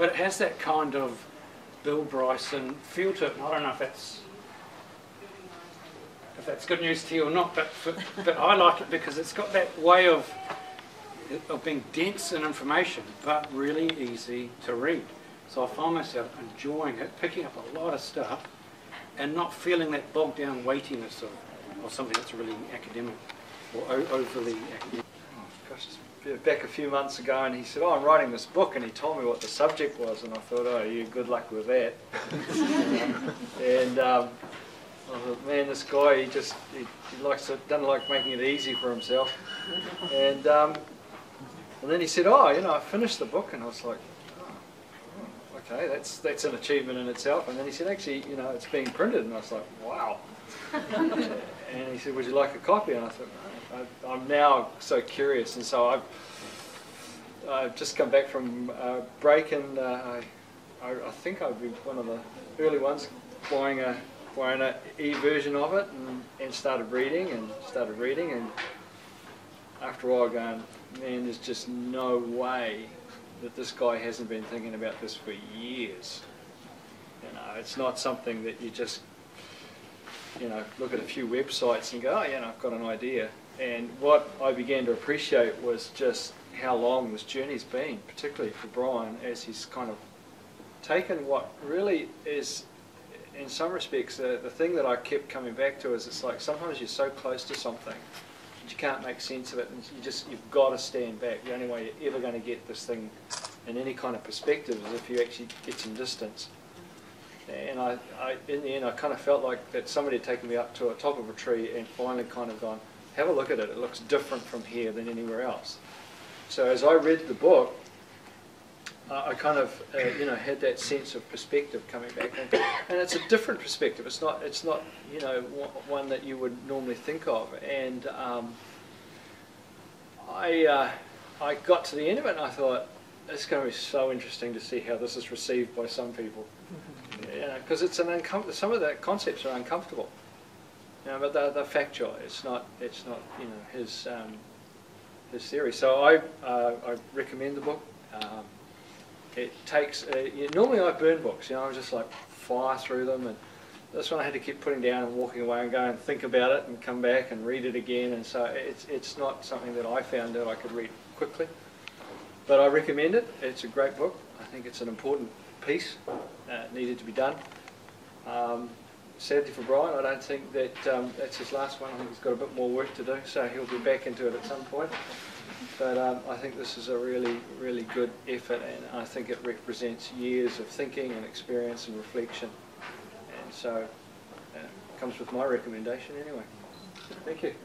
but it has that kind of Bill Bryson feel to it. And I don't know if that's good news to you or not, but I like it because it's got that way of being dense in information, but really easy to read. So I find myself enjoying it, picking up a lot of stuff, and not feeling that bogged down weightiness of something that's really academic or overly academic. Oh, gosh, back a few months ago, and he said, "Oh, I'm writing this book," and he told me what the subject was, and I thought, "Oh, you good luck with that." And I thought, man, this guy, he doesn't like making it easy for himself. And then he said, "Oh, I finished the book," and I was like, "Oh, okay, that's an achievement in itself." And then he said, "Actually, it's being printed," and I was like, "Wow." And he said, "Would you like a copy?" And I thought, no, I'm now so curious, and so I've just come back from break, and I think I've been one of the early ones buying an e-version of it, and started reading, and after a while going, man, there's just no way that this guy hasn't been thinking about this for years. It's not something that you just look at a few websites and go, "Oh, yeah, I've got an idea." And what I began to appreciate was just how long this journey's been, particularly for Brian, as he's kind of taken what really is, in some respects, the thing that I kept coming back to is it's like sometimes you're so close to something that you can't make sense of it, and you've got to stand back. The only way you're ever going to get this thing in any kind of perspective is if you actually get some distance. And in the end, I kind of felt like that somebody had taken me up to the top of a tree and finally kind of gone, "Have a look at it. It looks different from here than anywhere else." So as I read the book, I kind of had that sense of perspective coming back, and it's a different perspective. It's not one that you would normally think of. And I got to the end of it, and I thought, it's going to be so interesting to see how this is received by some people, because it's some of the concepts are uncomfortable, but they're factual. It's not his theory. So I recommend the book. It takes normally I burn books. I just like fire through them, and this one I had to keep putting down and walking away and go and think about it and come back and read it again. And so it's not something that I found that I could read quickly. But I recommend it. It's a great book. I think it's an important piece. It needed to be done. Sadly for Brian, I don't think that that's his last one. I think he's got a bit more work to do, so he'll be back into it at some point. But I think this is a really, really good effort, and I think it represents years of thinking and experience and reflection. And so it comes with my recommendation anyway. Thank you.